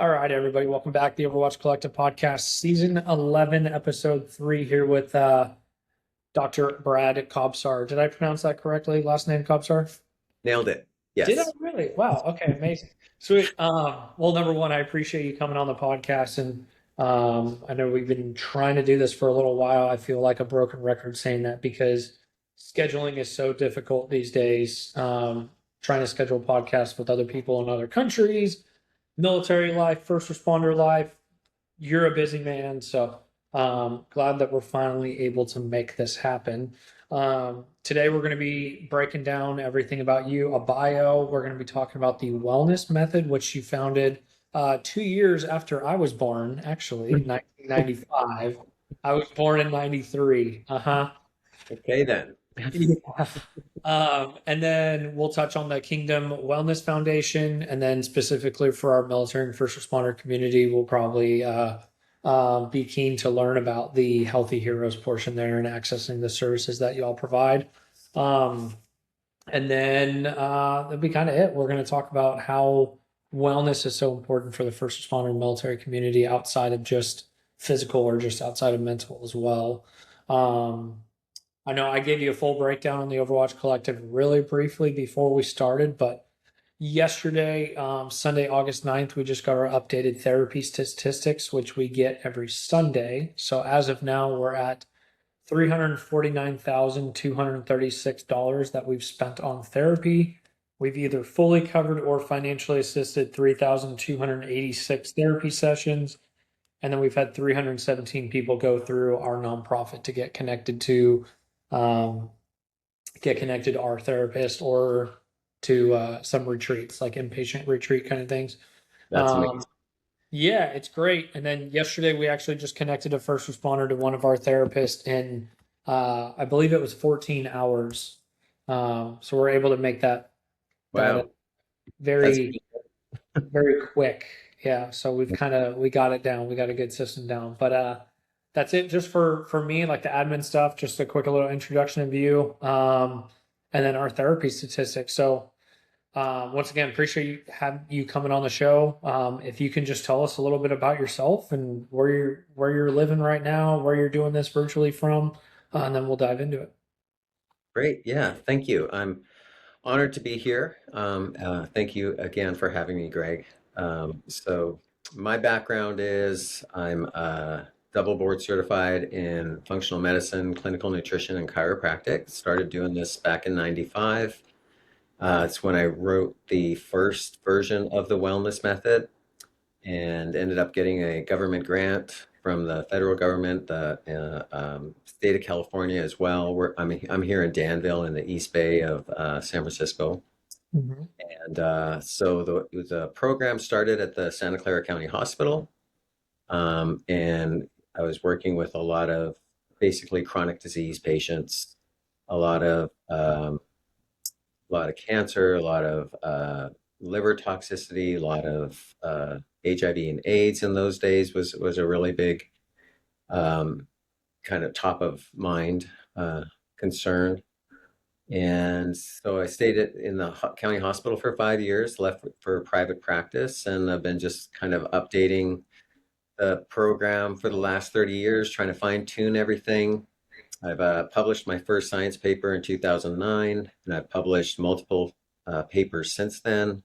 All right, everybody, welcome back to the Overwatch Collective podcast, season 11, episode 3, here with Dr. Brad Kobsar. Did I pronounce that correctly? Last name Kobsar? Nailed it. Did I Yes. really? Wow. Okay, amazing. Sweet. Well, number one, I appreciate you coming on the podcast. And I know we've been trying to do this for a little while. I feel like a broken record saying that because scheduling is so difficult these days. Trying to schedule podcasts with other people in other countries, military life, first responder life. You're a busy man, so glad that we're finally able to make this happen. Today, we're going to be breaking down everything about you, a bio. We're going to be talking about the wellness method, which you founded 2 years after I was born, actually, 1995. I was born in 93. Uh-huh. Okay then. Yeah. And then we'll touch on the Kingdom Wellness Foundation, and then specifically for our military and first responder community, we'll probably be keen to learn about the Healthy Heroes portion there and accessing the services that you all provide. Um, and then that'll be kind of it. We're going to talk about how wellness is so important for the first responder and military community outside of just physical or just outside of mental as well. Um, I know I gave you a full breakdown on the Overwatch Collective really briefly before we started, but yesterday, Sunday, August 9th, we just got our updated therapy statistics, which we get every Sunday. So as of now, we're at $349,236 that we've spent on therapy. We've either fully covered or financially assisted 3,286 therapy sessions. And then we've had 317 people go through our nonprofit to um, get connected to our therapist or to some retreats, like inpatient retreat kind of things. That's amazing. Um, yeah, it's great. And then yesterday we actually just connected a first responder to one of our therapists in, I believe it was 14 hours. So we're able to make that Wow. That's very very quick. Yeah, so we got it down. We got a good system down. But that's it just for me, like the admin stuff, just a quick little introduction of you. And then our therapy statistics. So once again, appreciate you coming on the show. If you can just tell us a little bit about yourself and where you're living right now, where you're doing this virtually from, and then we'll dive into it. great. Yeah. Thank you. I'm honored to be here. Thank you again for having me, Greg. So my background is I'm double board certified in functional medicine, clinical nutrition, and chiropractic. Started doing this back in 95. It's when I wrote the first version of the wellness method and ended up getting a government grant from the federal government, the state of California as well. I'm here in Danville in the East Bay of San Francisco. Mhm. And so the program started at the Santa Clara County Hospital. And I was working with basically chronic disease patients, a lot of um, a lot of cancer, a lot of liver toxicity, a lot of HIV and AIDS in those days was a really big um, kind of top of mind concern. And so I stayed in the county hospital for 5 years, left for private practice, and I've been just kind of updating the program for the last 30 years, trying to fine tune everything. I've published my first science paper in 2009, and I've published multiple papers since then.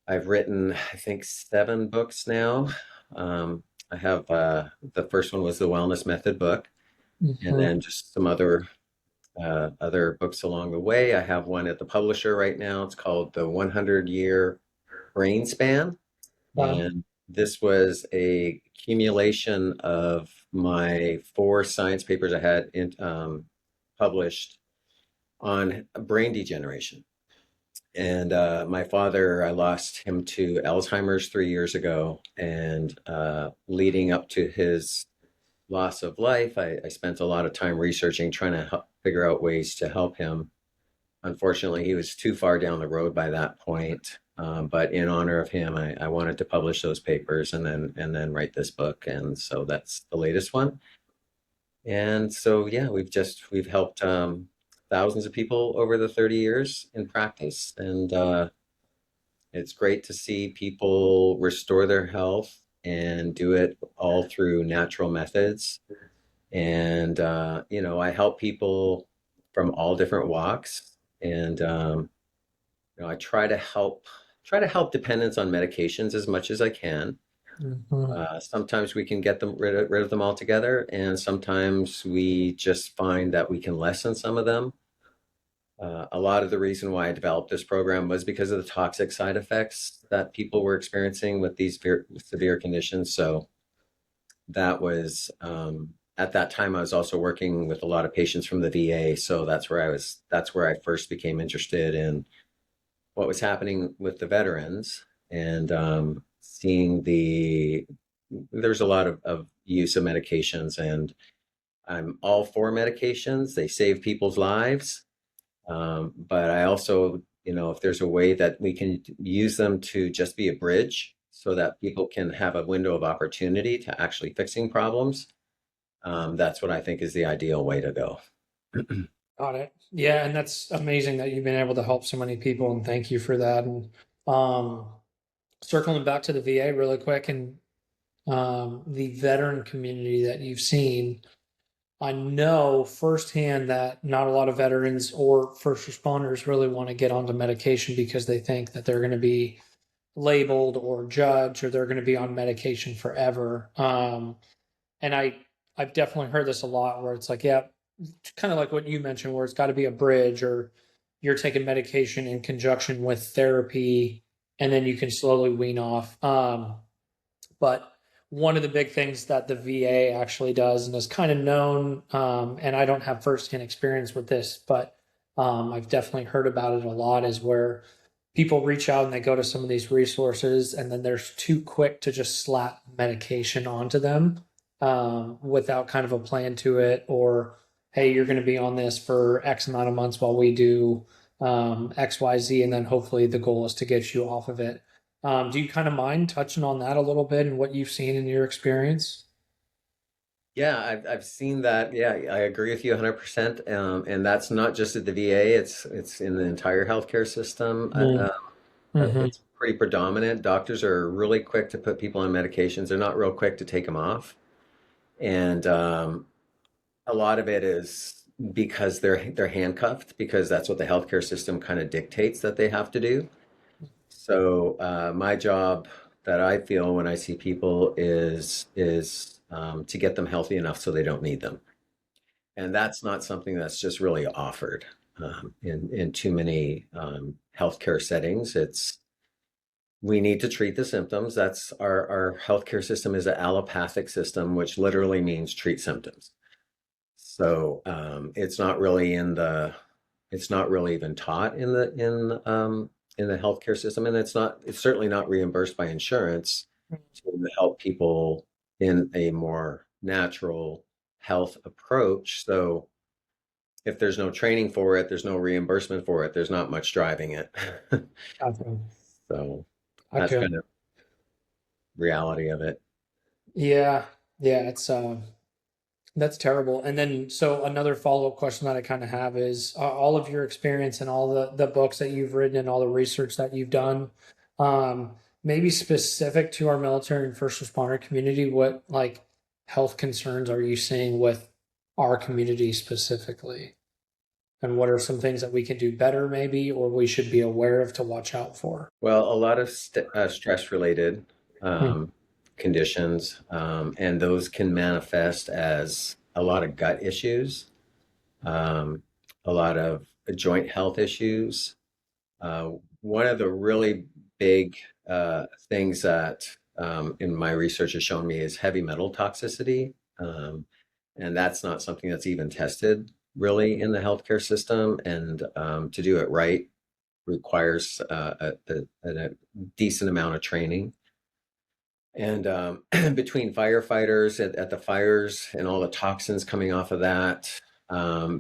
I've written, I think, 7 books now. Um, I have the first one was the Wellness Method book, and Mhm. then just some other books along the way. I have one at the publisher right now. It's called The 100-Year Brain Span, Wow. and this was a accumulation of my 4 science papers I had published on brain degeneration. And my father, I lost him to Alzheimer's 3 years ago. And leading up to his loss of life, I spent a lot of time researching, trying to figure out ways to help him. Unfortunately, he was too far down the road by that point. But in honor of him, I wanted to publish those papers and then write this book. And so that's the latest one. And so, yeah, we've helped thousands of people over the 30 years in practice, It's great to see people restore their health and do it all through natural methods. And I help people from all different walks, and I try to help dependents on medications as much as I can. Mhm. Sometimes we can get them rid of them altogether, and sometimes we just find that we can lessen some of them. A lot of the reason why I developed this program was because of the toxic side effects that people were experiencing with these severe conditions. So that was at that time I was also working with a lot of patients from the VA. So that's where I first became interested in what was happening with the veterans, and seeing there's a lot of use of medications, and I'm all for medications. They save people's lives. But I also, if there's a way that we can use them to just be a bridge so that people can have a window of opportunity to actually fixing problems, that's what I think is the ideal way to go. Got it. Yeah, and that's amazing that you've been able to help so many people, and thank you for that. And um, circling back to the VA really quick, and the veteran community that you've seen, I know firsthand that not a lot of veterans or first responders really want to get onto medication because they think that they're going to be labeled or judged or they're going to be on medication forever. And I've definitely heard this a lot where it's like, yeah, kind of like what you mentioned, where it's got to be a bridge or you're taking medication in conjunction with therapy, and then you can slowly wean off. But one of the big things that the VA actually does and is kind of known, and I don't have firsthand experience with this, but I've definitely heard about it a lot, is where people reach out and they go to some of these resources and then they're too quick to just slap medication onto them without kind of a plan to it, or hey, you're going to be on this for X amount of months while we do XYZ, and then hopefully the goal is to get you off of it. Do you kind of mind touching on that a little bit and what you've seen in your experience? Yeah, I've seen that. Yeah, I agree with you 100%. And that's not just at the VA, it's in the entire healthcare system. Mm-hmm. It's pretty predominant. Doctors are really quick to put people on medications. They're not real quick to take them off. And a lot of it is because they're handcuffed, because that's what the healthcare system kind of dictates that they have to do. So my job that I feel when I see people is to get them healthy enough so they don't need them, and that's not something that's just really offered in too many healthcare settings. It's We need to treat the symptoms. That's our healthcare system is an allopathic system, which literally means treat symptoms. So it's not really even taught in the healthcare system, and it's certainly not reimbursed by insurance to help people in a more natural health approach. So if there's no training for it, there's no reimbursement for it, there's not much driving it. Gotcha. So that's Gotcha. kind of reality of it. Yeah, yeah, it's that's terrible. And then, so another follow-up question that I kind of have is all of your experience and all the books that you've written and all the research that you've done, maybe specific to our military and first responder community, what like health concerns are you seeing with our community specifically? And what are some things that we can do better, maybe, or we should be aware of to watch out for? Well, a lot of stress related Hmm. conditions, and those can manifest as a lot of gut issues, um, a lot of joint health issues. One of the really big things that in my research has shown me is heavy metal toxicity. And that's not something that's even tested really in the healthcare system. And to do it right requires a decent amount of training. And between firefighters at the fires and all the toxins coming off of that,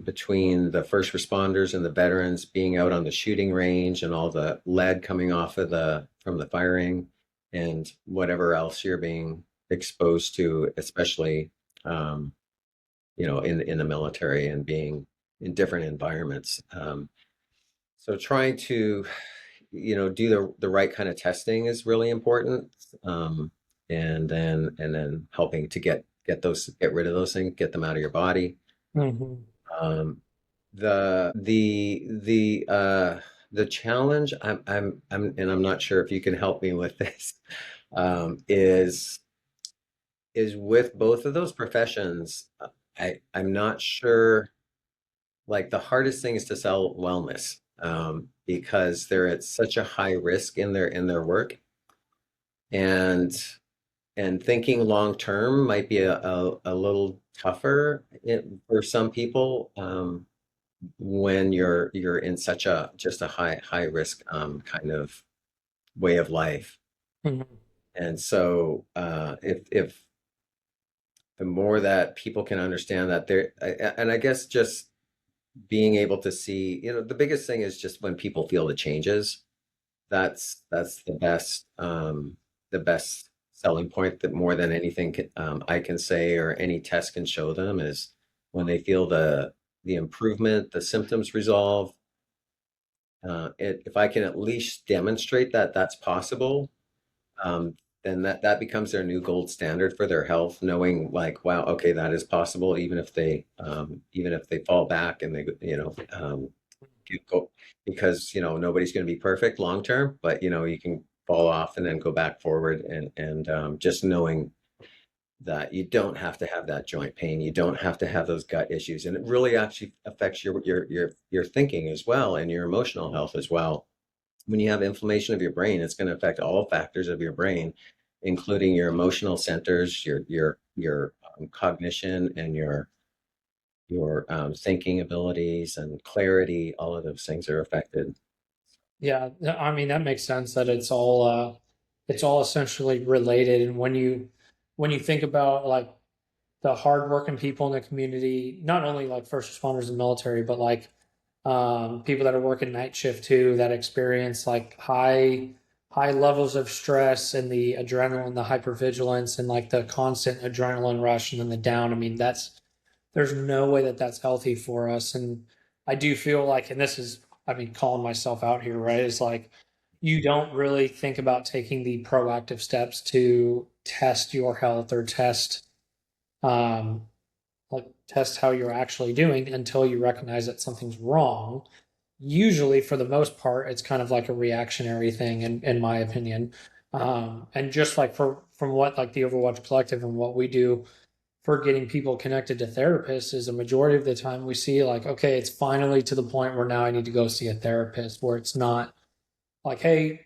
between the first responders and the veterans being out on the shooting range and all the lead coming off of from the firing and whatever else you're being exposed to, especially in the military and being in different environments. So trying to do the right kind of testing is really important. Um, and then helping to get rid of those things, get them out of your body. Hmm. Um, the challenge and I'm not sure if you can help me with this, is with both of those professions. I'm not sure. Like the hardest thing is to sell wellness, because they're at such a high risk in their work, and thinking long term might be a little tougher for some people, when you're in such a just a high risk, kind of way of life. Hmm. And so, if the more that people can understand that and I guess just being able to see, the biggest thing is just when people feel the changes. That's the best selling point, that more than anything I can say or any test can show them, is when they feel the improvement, the symptoms resolve. If I can at least demonstrate that that's possible, um, then that becomes their new gold standard for their health, knowing like, wow, okay, that is possible, even if they fall back and go, because nobody's going to be perfect long term, but you can fall off and then go back forward, and just knowing that you don't have to have that joint pain, you don't have to have those gut issues, and it really actually affects your thinking as well, and your emotional health as well. When you have inflammation of your brain, it's going to affect all factors of your brain, including your emotional centers, your cognition, and your thinking abilities and clarity. All of those things are affected. Yeah, I mean that makes sense that it's all essentially related. And when you think about like the hardworking people in the community, not only like first responders and military, but like people that are working night shift too, that experience like high levels of stress and the adrenaline, the hypervigilance, and like the constant adrenaline rush, and then the down. I mean, there's no way that that's healthy for us. And I do feel like, and this is, I mean, calling myself out here, right? It's like you don't really think about taking the proactive steps to test your health or um, test how you're actually doing until you recognize that something's wrong. Usually, for the most part, it's kind of like a reactionary thing, in my opinion. And just like from what like the Overwatch Collective and what we do for getting people connected to therapists is a majority of the time we see like, okay, it's finally to the point where now I need to go see a therapist, where it's not like, hey,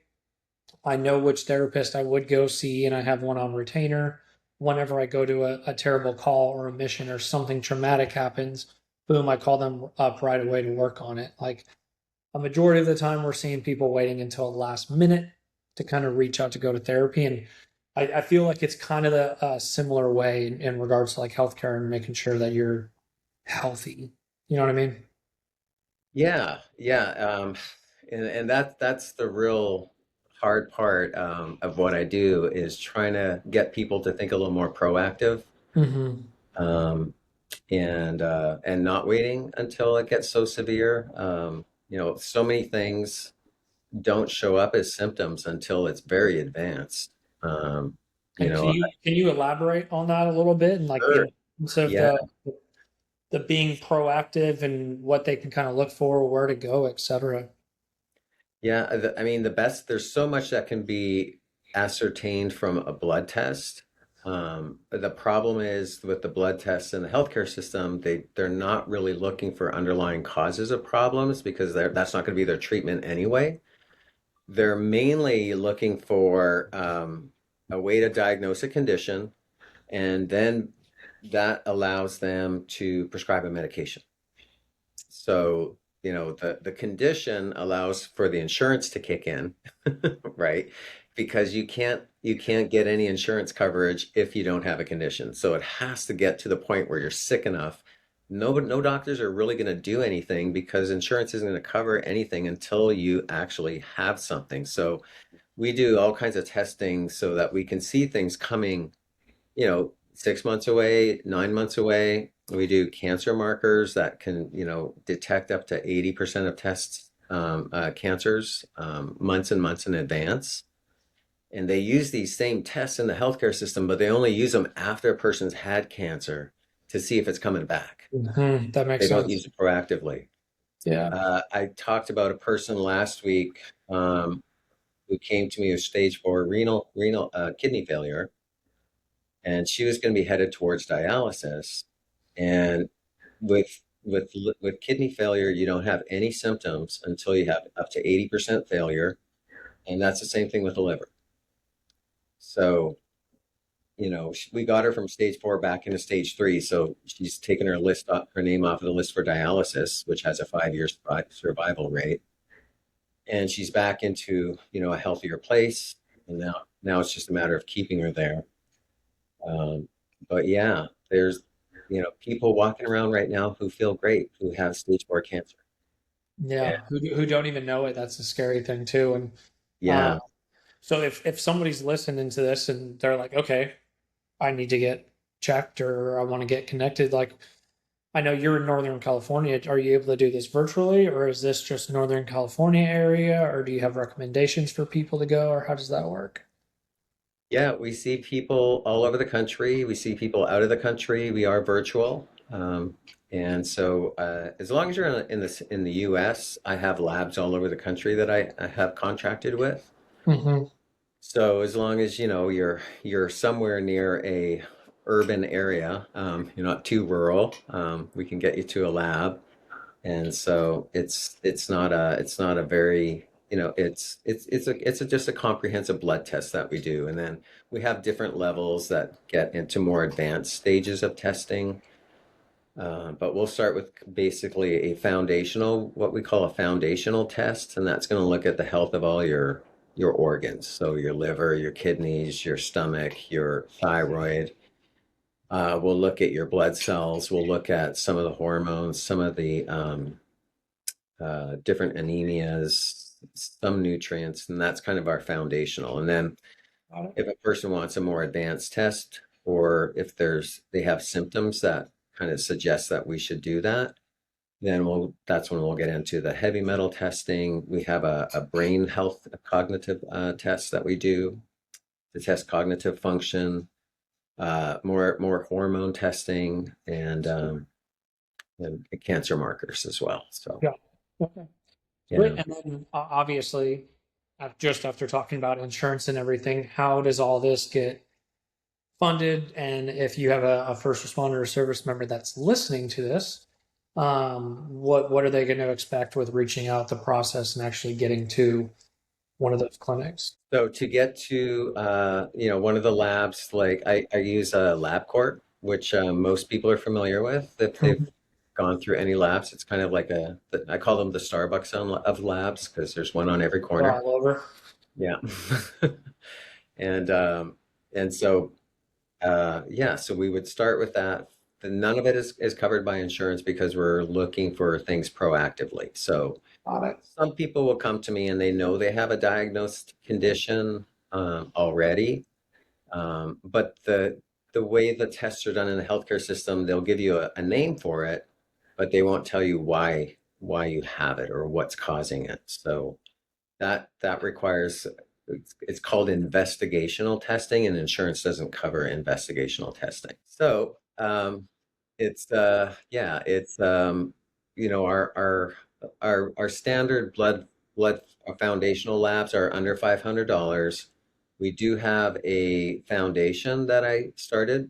I know which therapist I would go see and I have one on retainer. Whenever I go to a terrible call or a mission or something traumatic happens, boom, I call them up right away to work on it. Like a majority of the time, we're seeing people waiting until the last minute to kind of reach out to go to therapy. And I feel like it's kind of a similar way in regards to like healthcare and making sure that you're healthy. You know what I mean? Yeah, yeah. And that's the real hard part, of what I do, is trying to get people to think a little more proactive, Mm-hmm. um, and not waiting until it gets so severe. So many things don't show up as symptoms until it's very advanced. Um, you And know, can you elaborate on that a little bit and like the sure. importance of Yeah. the being proactive and what they can kind of look for, where to go, etc. Yeah, I mean, there's so much that can be ascertained from a blood test. The problem is with the blood tests in the healthcare system, they're not really looking for underlying causes of problems, because that's not going to be their treatment anyway. They're mainly looking for, a way to diagnose a condition, and then that allows them to prescribe a medication. So, the condition allows for the insurance to kick in, right? Because you can't get any insurance coverage if you don't have a condition. So it has to get to the point where you're sick enough. No doctors are really going to do anything, because insurance isn't going to cover anything until you actually have something. So we do all kinds of testing so that we can see things coming, 6 months away, 9 months away. We do cancer markers that can, detect up to 80% of tests, cancers months and months in advance. And they use these same tests in the healthcare system, but they only use them after a person's had cancer to see if it's coming back. That makes They don't sense. use it proactively. Yeah. I talked about a person last week who came to me with stage 4 renal kidney failure, and she was going to be headed towards dialysis. And with kidney failure, you don't have any symptoms until you have up to 80% failure, and that's the same thing with the liver. So, we got her from stage 4 back into stage 3, so she's taken her name off of the list for dialysis, which has a 5-year survival rate, and she's back into a healthier place, and now it's just a matter of keeping her there. But yeah, there's people walking around right now who feel great, who have stage 4 cancer. And Yeah. Who don't even know it. That's a scary thing too. And uh, yeah, so if somebody's listening to this and they're like, okay, I need to get checked or I want to get connected, like I know you're in Northern California. Are you able to do this virtually, or is this just Northern California area, or do you have recommendations for people to go, or how does that work? yeah, we see people all over the country. We see people out of the country. We are virtual. And so, as long as you're in the U.S., I have labs all over the country that I have contracted with. Hmm. So as long as you're somewhere near a urban area, you're not too rural, we can get you to a lab. And so it's not a very just a comprehensive blood test that we do, and then we have different levels that get into more advanced stages of testing. But we'll start with basically what we call a foundational test, and that's going to look at the health of all your organs. So your liver, your kidneys, your stomach, your thyroid. We'll look at your blood cells. We'll look at some of the hormones, some of the different anemias, some nutrients, and that's kind of our foundational. And then Got it. if a person wants a more advanced test, or if they have symptoms that kind of suggest that we should do that, then that's when we'll get into the heavy metal testing. We have a brain health a cognitive test that we do to test cognitive function, more hormone testing, and cancer markers as well. So Yeah. Okay. Great. yeah. And then obviously, just after talking about insurance and everything, how does all this get funded? And if you have a first responder or service member that's listening to this, what are they going to expect with reaching out the process and actually getting to one of those clinics? So to get to one of the labs, like I use a LabCorp, which most people are familiar with if they've Mhm. gone through any labs. It's kind of like I call them the Starbucks of labs because there's one on every They're corner. all over. Yeah. And and so yeah, so we would start with that. None of it is covered by insurance because we're looking for things proactively. So Got it. some people will come to me and they know they have a diagnosed condition already, but the way the tests are done in the healthcare system, they'll give you a name for it, but they won't tell you why you have it or what's causing it. So that requires it's called investigational testing, and insurance doesn't cover investigational testing. So it's yeah, it's our standard blood foundational labs are under $500. We do have a foundation that I started,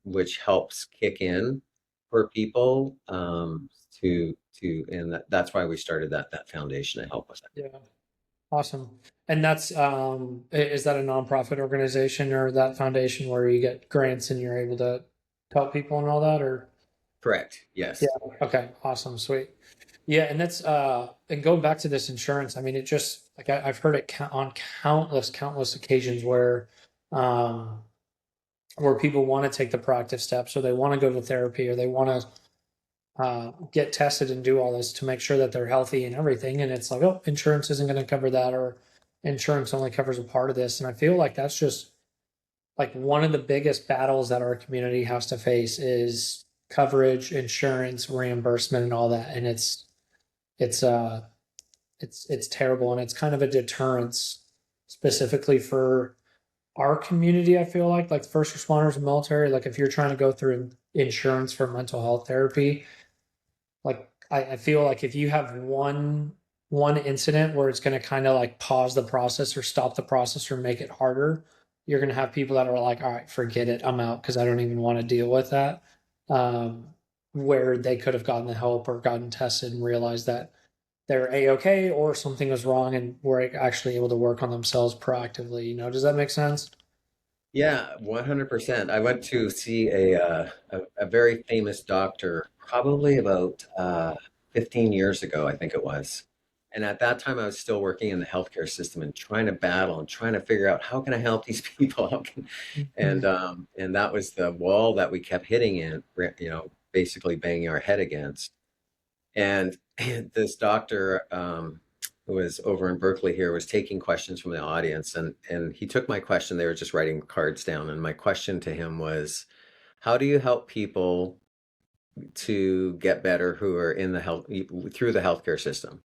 which helps kick in for people and that's why we started that foundation to help with that. Yeah. Awesome. And that's is that a nonprofit organization or that foundation where you get grants and you're able to help people and all that, or Correct. yeah, Yes. okay, awesome, sweet. Yeah, and that's and going back to this insurance, I mean it just like I've heard it on countless occasions um where people want to take the proactive steps, or they want to go to therapy, or they want to get tested and do all this to make sure that they're healthy and everything. And it's like, oh, insurance isn't going to cover that, or insurance only covers a part of this. And I feel like that's just like one of the biggest battles that our community has to face is coverage, insurance, reimbursement, and all that. And it's it's terrible, and it's kind of a deterrence specifically for our community. I feel like first responders and military, like if you're trying to go through insurance for mental health therapy, like I feel like if you have one incident where it's going to kind of like pause the process or stop the process or make it harder, you're going to have people that are like, all right, forget it, I'm out because I don't even want to deal with that. um, where they could have gotten the help or gotten tested and realized that they're a-okay or something was wrong and were actually able to work on themselves proactively. Does that make sense? Yeah, 100%. I went to see a very famous doctor probably about 15 years ago, I think it was. And at that time, I was still working in the healthcare system and trying to battle and trying to figure out how can I help these people? Mhm. And that was the wall that we kept hitting in, basically banging our head against. And this doctor, who was over in Berkeley here, was taking questions from the audience, and he took my question. They were just writing cards down, and my question to him was, "How do you help people to get better who are in the health through the healthcare system?"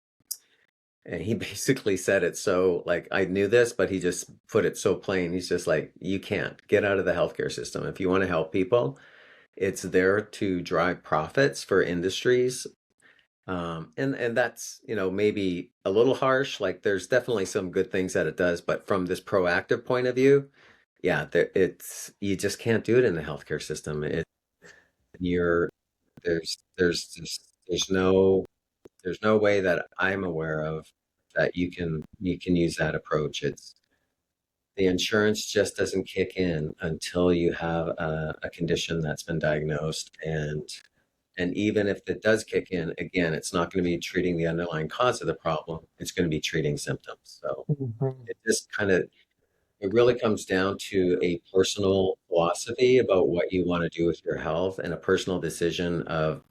And he basically said it so like I knew this, but he just put it so plain. He's just like, "You can't get out of the healthcare system if you want to help people. It's there to drive profits for industries." And that's, maybe a little harsh. Like there's definitely some good things that it does, but from this proactive point of view, yeah, you just can't do it in the healthcare system. You're there's no way that I'm aware of that you can use that approach. It's the insurance just doesn't kick in until you have a condition that's been diagnosed. And even if it does kick in, again, it's not going to be treating the underlying cause of the problem. It's going to be treating symptoms. So Mhm. it just it really comes down to a personal philosophy about what you want to do with your health and a personal decision of,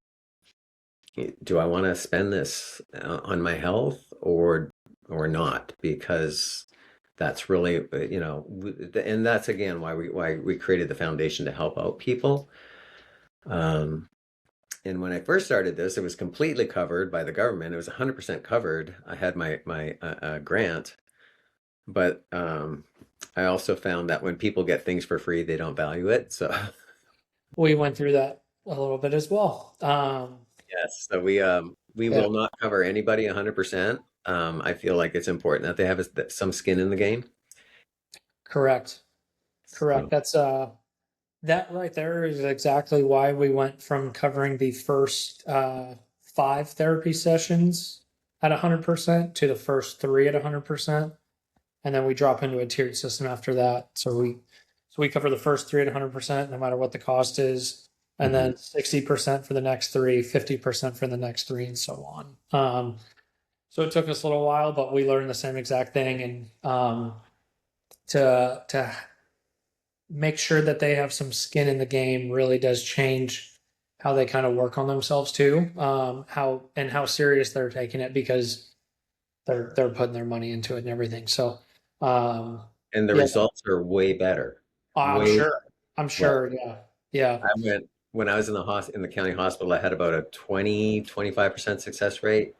do I want to spend this on my health or not? Because that's really, and that's again why we created the foundation to help out people. Um, And when I first started this, it was completely covered by the government. It was 100% covered. I had my grant, but I also found that when people get things for free, they don't value it. So We went through that a little bit as well. yes, so we Yeah, will not cover anybody 100%. I feel like it's important that they have some skin in the game. correct. Correct. So, That right there is exactly why we went from covering the first five therapy sessions at 100% to the first three at 100%, and then we drop into a tiered system after that. So we cover the first three at 100%, no matter what the cost is, and mhm. then 60% for the next three, 50% for the next three, and so on. So it took us a little while, but we learned the same exact thing, and to make sure that they have some skin in the game really does change how they kind of work on themselves too. How serious they're taking it because they're putting their money into it and everything. So um, And the yeah, results are way better. I'm Way sure. I'm well. sure. Yeah, yeah, I went when I was in the county hospital, I had about a 20-25% success rate.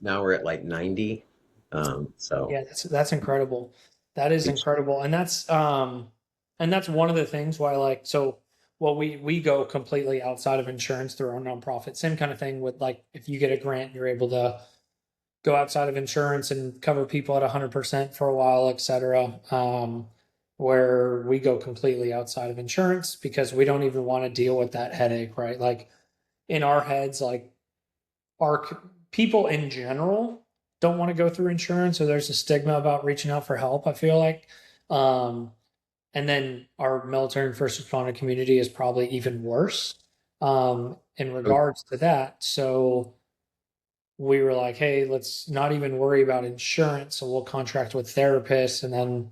Now we're at like 90. So yeah. That's incredible. That is it's incredible, and that's one of the things why like so. Well, we go completely outside of insurance through our nonprofit. Same kind of thing with like if you get a grant, you're able to go outside of insurance and cover people at 100% for a while, et cetera. Where we go completely outside of insurance because we don't even want to deal with that headache, right? Like in our heads, like our people in general don't want to go through insurance, or there's a stigma about reaching out for help, I feel like. Um, and then our military and first responder community is probably even worse in regards to that. So, we were like, hey, let's not even worry about insurance. So we'll contract with therapists and then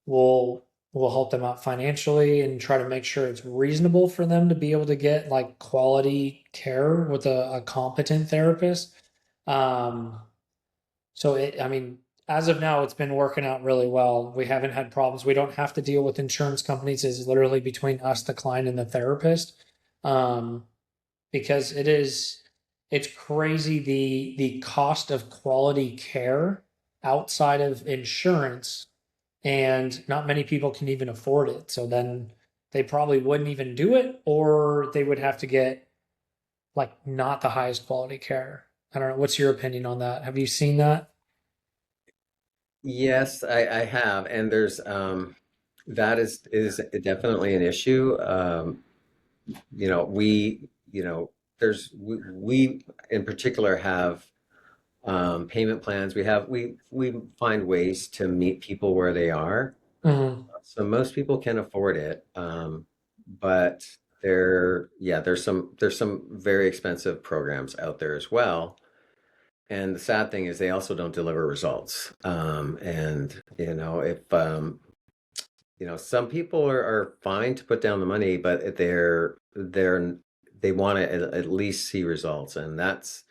we'll we'll help them out financially and try to make sure it's reasonable for them to be able to get like quality care with a competent therapist. Um, I mean, as of now, it's been working out really well. We haven't had problems. We don't have to deal with insurance companies. It's literally between us, the client, and the therapist. Um, because it's crazy the cost of quality care outside of insurance, and not many people can even afford it. So then they probably wouldn't even do it, or they would have to get like not the highest quality care. I don't know. What's your opinion on that? Have you seen that? Yes, I have, and there's that is definitely an issue. You know, we in particular have payment plans. We find ways to meet people where they are. Hmm. So most people can afford it, but there's some very expensive programs out there as well. And the sad thing is they also don't deliver results. And if some people are fine to put down the money, but they want to at least see results, and that's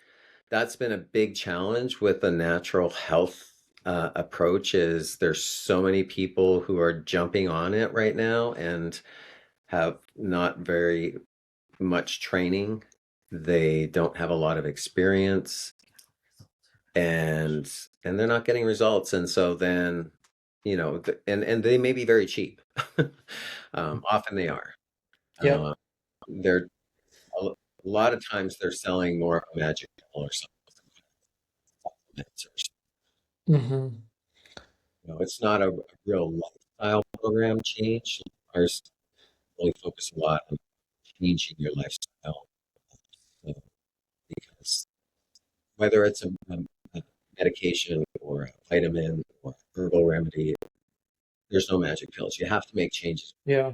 been a big challenge with the natural health approach. Is there's so many people who are jumping on it right now and have not very much training. They don't have a lot of experience, and they're not getting results. And so then, and they may be very cheap. Often they are. Yep. Uh, they're a lot of times they're selling more of a magic pill or something. Hmm. It's not a real lifestyle program change. Ours really focus a lot on changing your lifestyle. So, because whether it's a medication or a vitamin or herbal remedy, there's no magic pills. You have to make changes. Yeah.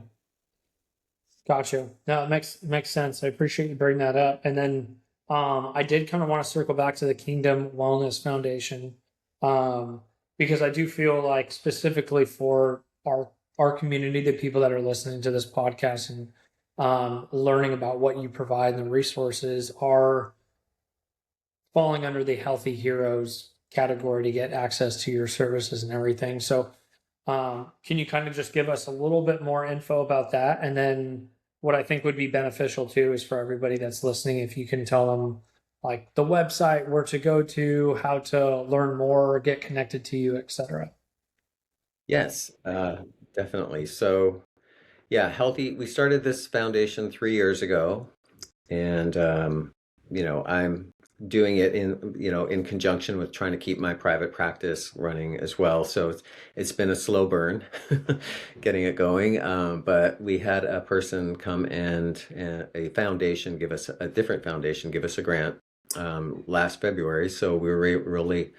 Gotcha. No, it makes sense. I appreciate you bringing that up. And then I did kind of want to circle back to the Kingdom Wellness Foundation, um, because I do feel like specifically for our community, the people that are listening to this podcast and learning about what you provide and the resources are falling under the Healthy Heroes category to get access to your services and everything. So can you kind of just give us a little bit more info about that? And then what I think would be beneficial too is for everybody that's listening, if you can tell them like the website, where to go to, how to learn more, get connected to you, etc. Yes, definitely. So, yeah, healthy. We started this foundation 3 years ago, and I'm doing it in conjunction with trying to keep my private practice running as well. So it's been a slow burn getting it going. But we had a person come and a foundation give us a different foundation give us a grant last February. So we were really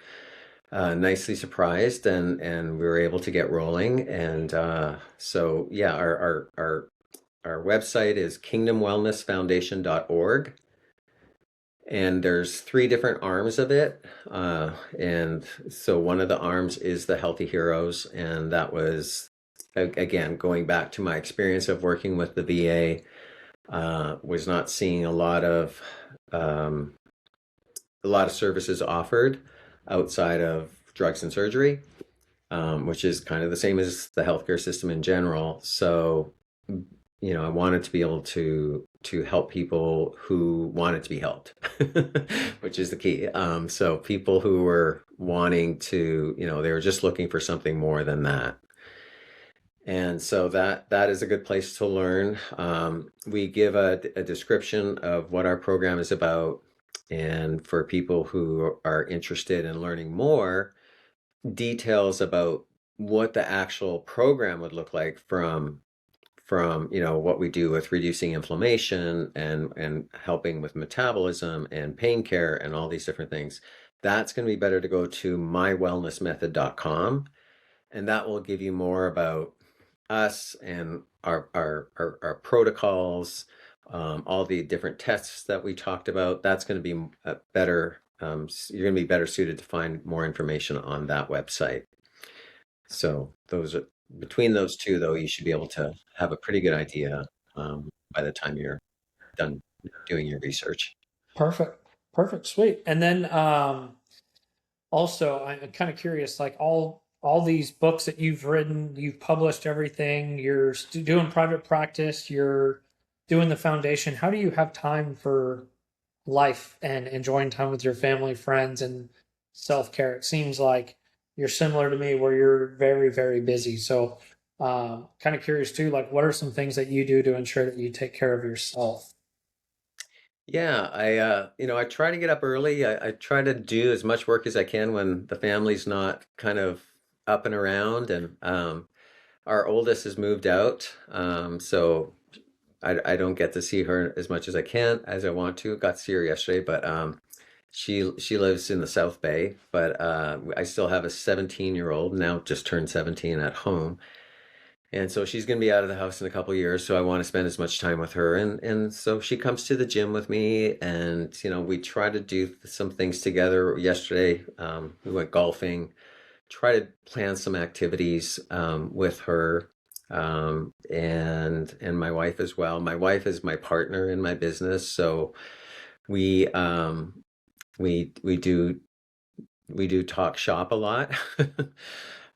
nicely surprised, and we were able to get rolling. And so yeah, our website is kingdomwellnessfoundation.org, and there's three different arms of it. And so one of the arms is the Healthy Heroes, and that was again going back to my experience of working with the VA. Was not seeing um, a lot of services offered outside of drugs and surgery, which is kind of the same as the healthcare system in general. So, I wanted to be able to help people who wanted to be helped, which is the key. So people who were wanting to, they were just looking for something more than that. And so that is a good place to learn. We give a description of what our program is about, and for people who are interested in learning more, details about what the actual program would look like from what we do with reducing inflammation and helping with metabolism and pain care and all these different things. That's going to be better to go to mywellnessmethod.com, and that will give you more about us and our protocols, all the different tests that we talked about. That's going to be a better, you're going to be better suited to find more information on that website. So between those two, though, you should be able to have a pretty good idea by the time you're done doing your research. Perfect. Perfect. Sweet. And then also, I'm kind of curious, like all these books that you've written, you've published everything, you're doing private practice, you're doing the foundation. How do you have time for life and enjoying time with your family, friends, and self-care. It seems like you're similar to me where you're very, very busy. So, kind of curious too, like what are some things that you do to ensure that you take care of yourself? Yeah, I try to get up early. I try to do as much work as I can when the family's not kind of up and around. And our oldest has moved out, so I don't get to see her as much as I can as I want to. Got to see her yesterday, but she lives in the South Bay. But I still have a 17-year-old now, just turned 17 at home. And so she's going to be out of the house in a couple of years, so I want to spend as much time with her. And so she comes to the gym with me, and we try to do some things together. Yesterday, we went golfing. Try to plan some activities with her, and my wife as well. My wife is my partner in my business, so we um, we do talk shop a lot.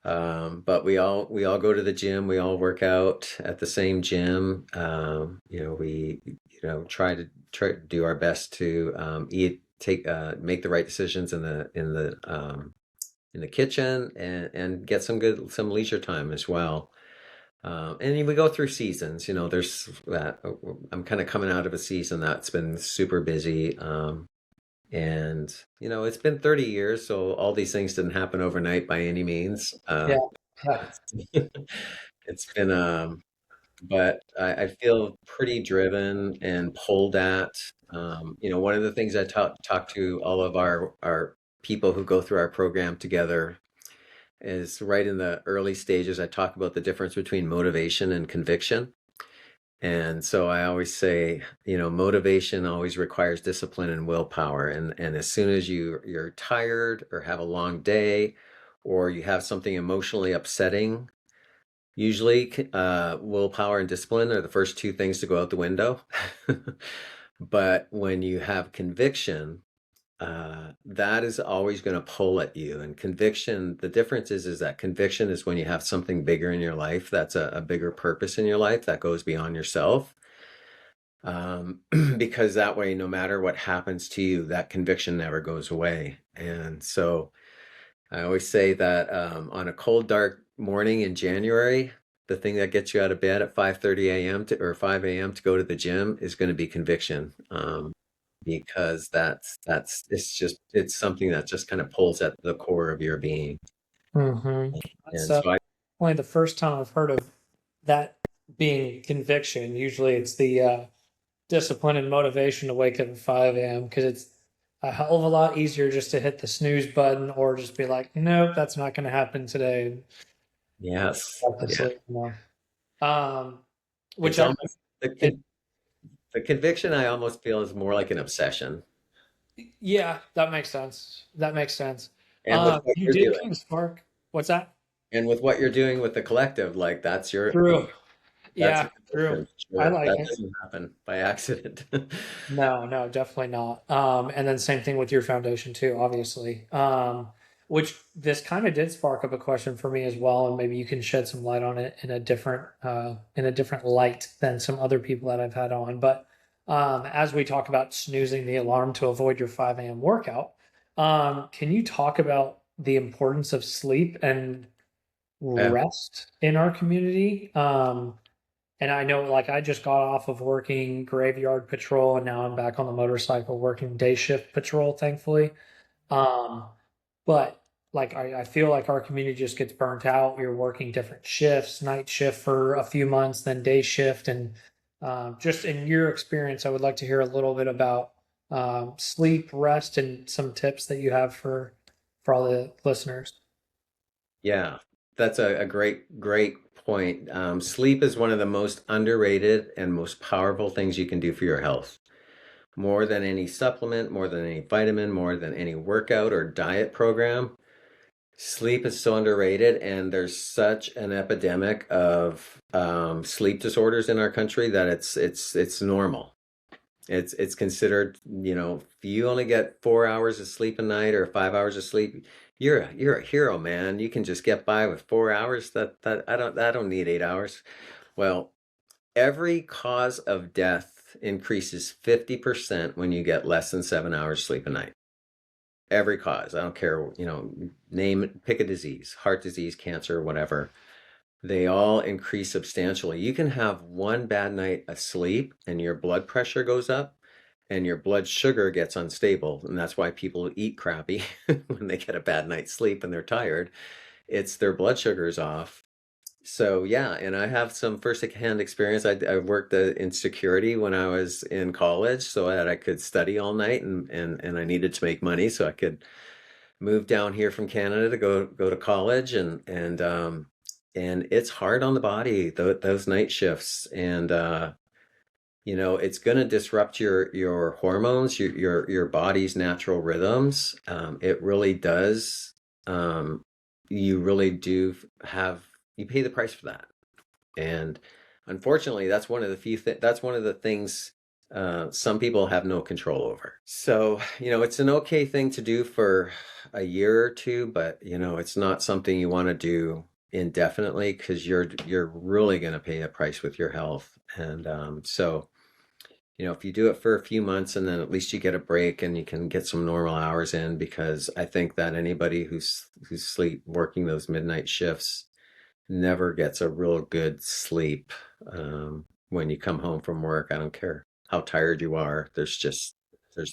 But we all go to the gym. We all work out at the same gym. We try to do our best to eat, make the right decisions in the kitchen, and get some leisure time as well. And we go through seasons. There's that. I'm kind of coming out of a season that's been super busy. And it's been 30 years, so all these things didn't happen overnight by any means. Yeah. Yeah. It's, it's been, but I feel pretty driven and pulled at. One of the things I talk to all of our people who go through our program together is right in the early stages. I talk about the difference between motivation and conviction. And so I always say, motivation always requires discipline and willpower. And as soon as you're tired or have a long day or you have something emotionally upsetting, usually willpower and discipline are the first two things to go out the window. But when you have conviction, that is always going to pull at you. And conviction, the difference is that conviction is when you have something bigger in your life, that's a bigger purpose in your life that goes beyond yourself. Because that way, no matter what happens to you, that conviction never goes away. And so I always say that on a cold, dark morning in January, the thing that gets you out of bed at 5:30 a.m. or 5 a.m. to go to the gym is going to be conviction. Because it's something that just kind of pulls at the core of your being. That's And so I, only the first time I've heard of that being conviction. Usually it's the discipline and motivation to wake up at 5 a.m. because it's a hell of a lot easier just to hit the snooze button or just be like, nope, that's not going to happen today. And yes, go to yeah, sleep, Um, which it's I, almost it, the conviction I almost feel is more like an obsession. yeah, that makes sense. That makes sense. And with what You you're did doing, King Spark. What's that? and with what you're doing with the collective, like True. that's a Yeah, true. conviction, I sure. like That it. doesn't happen by accident. No, no, definitely not. And then same thing with your foundation too, obviously. Which this kind of did spark up a question for me as well, and maybe you can shed some light on it in a different light than some other people that I've had on. But as we talk about snoozing the alarm to avoid your 5 a.m. workout, can you talk about the importance of sleep and Yeah. rest in our community? And I know, like, I just got off of working graveyard patrol, and now I'm back on the motorcycle working day shift patrol, thankfully. Um, but like, I feel like our community just gets burnt out. You're working different shifts, night shift for a few months, then day shift. And just in your experience, I would like to hear a little bit about sleep, rest, and some tips that you have for all the listeners. Yeah, that's a great point. Sleep is one of the most underrated and most powerful things you can do for your health. More than any supplement, more than any vitamin, more than any workout or diet program. Sleep is so underrated, and there's such an epidemic of sleep disorders in our country that it's normal. It's considered, if you only get 4 hours of sleep a night or 5 hours of sleep, you're a hero, man. You can just get by with 4 hours. That I don't need 8 hours. Well, Every cause of death increases 50% when you get less than 7 hours sleep a night. Every cause. I don't care, name, pick a disease, heart disease, cancer, whatever. They all increase substantially. You can have one bad night of sleep and your blood pressure goes up and your blood sugar gets unstable. And that's why people eat crappy when they get a bad night's sleep and they're tired. It's their blood sugar's off. So yeah, and I have some first-hand experience. I worked in security when I was in college, so that I could study all night, and I needed to make money, so I could move down here from Canada to go to college, and it's hard on the body, those night shifts, and it's going to disrupt your hormones, your body's natural rhythms. It really does. Um, you really do have you pay the price for that. And unfortunately, that's one of the things some people have no control over. So, it's an okay thing to do for a year or two, but it's not something you want to do indefinitely because you're really going to pay a price with your health. And so, if you do it for a few months and then at least you get a break and you can get some normal hours in, because I think that anybody who's sleep working those midnight shifts never gets a real good sleep when you come home from work. I don't care how tired you are. There's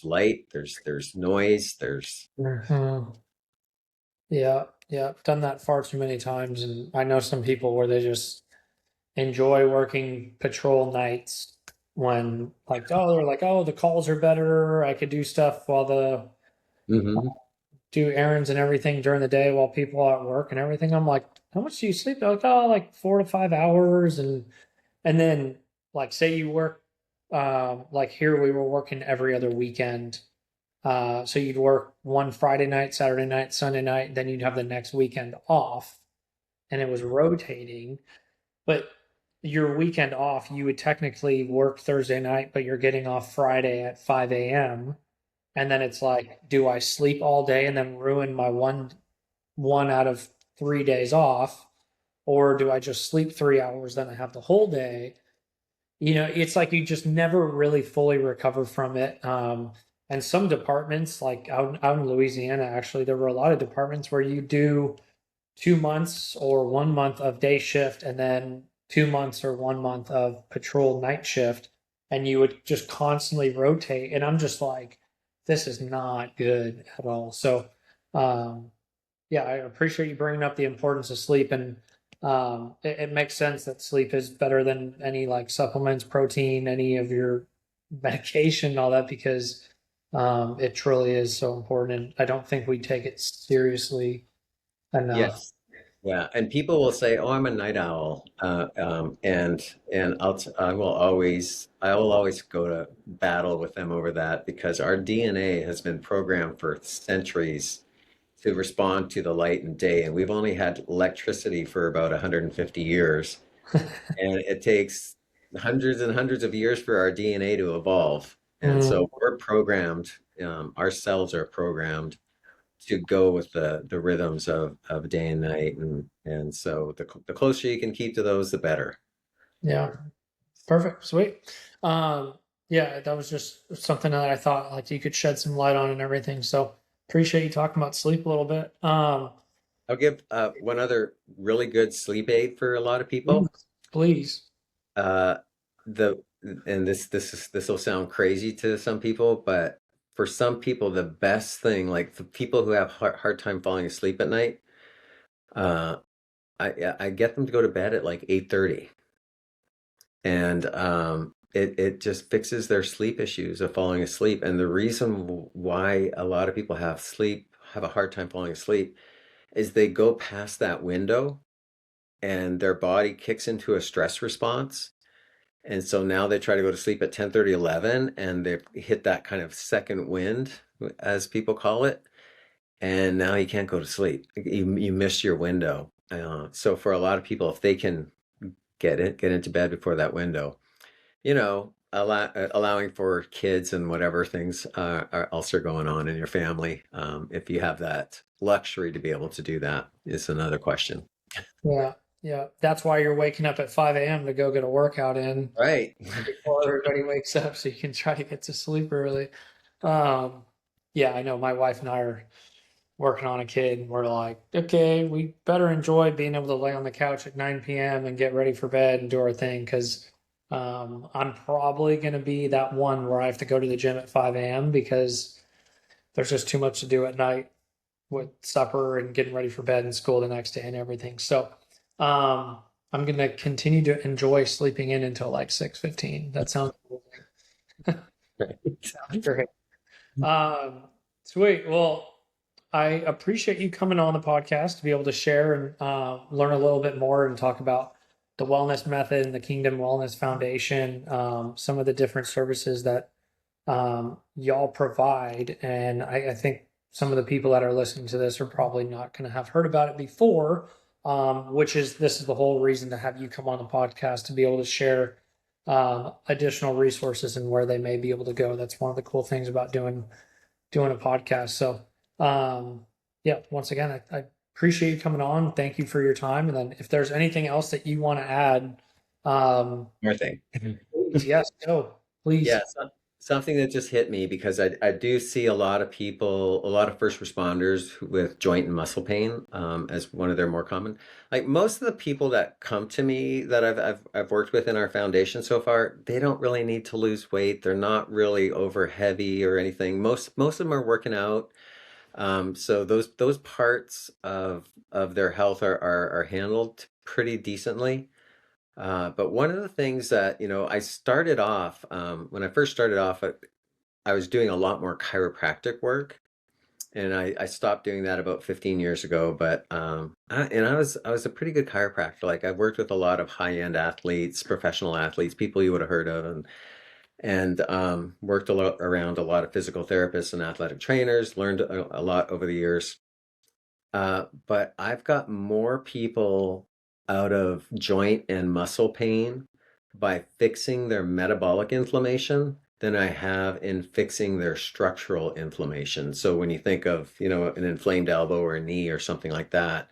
light, there's noise, there's Mhm. Yeah, yeah, done that far too many times, and I know some people where they just enjoy working patrol nights when like oh they're like oh the calls are better. I could do stuff while the hmm do errands and everything during the day while people are at work and everything. I'm like, how much do you sleep? They're like, oh, like 4 to 5 hours, and then like say you work, like here we were working every other weekend. So you'd work one Friday night, Saturday night, Sunday night, then you'd have the next weekend off, and it was rotating. But your weekend off, you would technically work Thursday night, but you're getting off Friday at 5 a.m. And then it's like, do I sleep all day and then ruin my one out of 3 days off, or do I just sleep 3 hours then I have the whole day? It's like you just never really fully recover from it. And some departments, like out in Louisiana, actually, there were a lot of departments where you do 2 months or 1 month of day shift and then 2 months or 1 month of patrol night shift, and you would just constantly rotate. And I'm just like, this is not good at all. So, um, yeah, I appreciate you bringing up the importance of sleep, and it makes sense that sleep is better than any like supplements, protein, any of your medication, and all that, because it truly is so important. And I don't think we take it seriously enough. yes. Yeah, and people will say, "Oh, I'm a night owl," and I will always go to battle with them over that, because our DNA has been programmed for centuries to respond to the light and day, and we've only had electricity for about 150 years, and it takes hundreds and hundreds of years for our DNA to evolve, and Mm, so we're programmed. Our cells are programmed to go with the rhythms of day and night, and so the closer you can keep to those, the better. yeah, perfect, sweet. Um, yeah, that was just something that I thought like you could shed some light on and everything. So appreciate you talking about sleep a little bit. I'll give one other really good sleep aid for a lot of Please, people. please. Uh, the and this will sound crazy to some people, but for some people, the best thing, like for people who have hard time falling asleep at night, uh, I get them to go to bed at like 8:30, and it just fixes their sleep issues of falling asleep. And the reason why a lot of people have a hard time falling asleep is they go past that window and their body kicks into a stress response. And so now they try to go to sleep at 10:30, 11, and they hit that kind of second wind, as people call it. And now you can't go to sleep. You miss your window. So for a lot of people, if they can get into bed before that window, allowing for kids and whatever things are also going on in your family, if you have that luxury to be able to do that, is another question. Yeah. Yeah. That's why you're waking up at 5 a.m. to go get a workout in Right. before everybody wakes up so you can try to get to sleep early. Um, yeah, I know my wife and I are working on a kid and we're like, okay, we better enjoy being able to lay on the couch at 9 p.m. and get ready for bed and do our thing because I'm probably going to be that one where I have to go to the gym at 5 a.m. because there's just too much to do at night with supper and getting ready for bed and school the next day and everything. So um, I'm going to continue to enjoy sleeping in until like 6:15. That sounds amazing. Sounds great. Um, Sweet. Well, I appreciate you coming on the podcast to be able to share and learn a little bit more and talk about the wellness method and the Kingdom Wellness Foundation, some of the different services that y'all provide. And I think some of the people that are listening to this are probably not going to have heard about it before, which is this is the whole reason to have you come on the podcast to be able to share additional resources and where they may be able to go. That's one of the cool things about doing a podcast. So, yeah, once again, I appreciate you coming on. Thank you for your time. And then if there's anything else that you want to add, More thing. please, yes, go, please. Yeah, something that just hit me because I do see a lot of people, a lot of first responders with joint and muscle pain as one of their more common. Like most of the people that come to me that I've worked with in our foundation so far, they don't really need to lose weight. They're not really over heavy or anything. Most of them are working out. So those parts of their health are handled pretty decently. But one of the things that, I started off, when I first started off, I was doing a lot more chiropractic work, and I stopped doing that about 15 years ago. But I was a pretty good chiropractor. Like I've worked with a lot of high-end athletes, professional athletes, people you would have heard of, and worked a lot around a lot of physical therapists and athletic trainers. Learned a lot over the years. But I've got more people out of joint and muscle pain by fixing their metabolic inflammation than I have in fixing their structural inflammation. So when you think of, an inflamed elbow or a knee or something like that,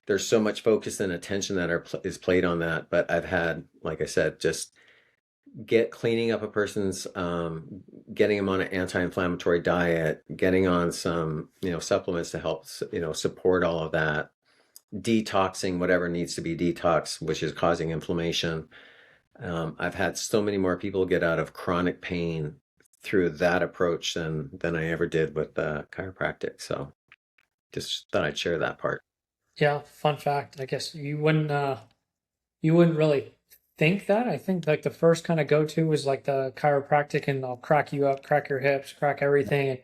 there's so much focus and attention that is played on that. But I've had, like I said, just cleaning up a person's getting them on an anti-inflammatory diet, getting on some supplements to help support all of that, detoxing whatever needs to be detoxed, which is causing inflammation. I've had so many more people get out of chronic pain through that approach than I ever did with chiropractic. So just thought I'd share that part. Yeah, fun fact. I guess you wouldn't really think that. I think like the first kind of go to was like the chiropractic and they'll crack you up, crack your hips, crack everything, and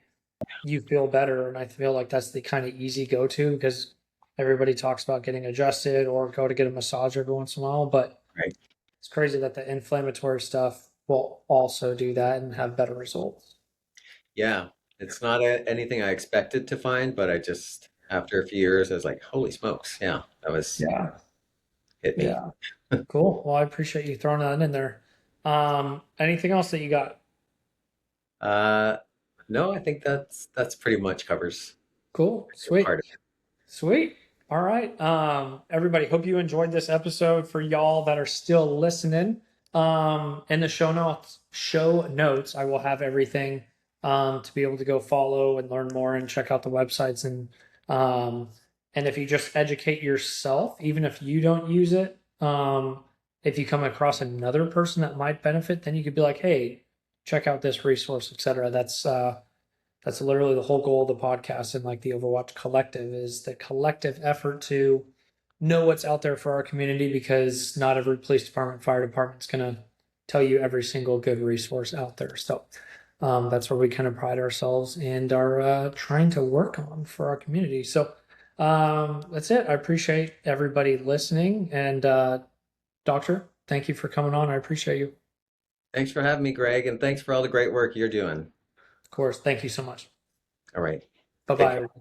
you feel better. And I feel like that's the kind of easy go to because everybody talks about getting adjusted or go to get a massage every once in a while. But Right. it's crazy that the inflammatory stuff will also do that and have better results. Yeah, it's not anything I expected to find, but I just, after a few years, I was like, holy smokes. Yeah, that was Yeah. hit me. Yeah. Cool. Well, I appreciate you throwing that in there. Anything else that you got? Uh, no, I think that's pretty much covers Cool. a good Sweet. part of it. Sweet. All right. Everybody, hope you enjoyed this episode. For y'all that are still listening, in the show notes, I will have everything to be able to go follow and learn more and check out the websites um, and if you just educate yourself, even if you don't use it, if you come across another person that might benefit, then you could be like, hey, check out this resource, etc. That's literally the whole goal of the podcast and like the Overwatch Collective is the collective effort to know what's out there for our community because not every police department, fire department is going to tell you every single good resource out there. So that's where we kind of pride ourselves and are trying to work on for our community. So that's it. I appreciate everybody listening. And Doctor, thank you for coming on. I appreciate you. Thanks for having me, Greg, and thanks for all the great work you're doing. Of course. Thank you so much. All right. Bye Take care. bye.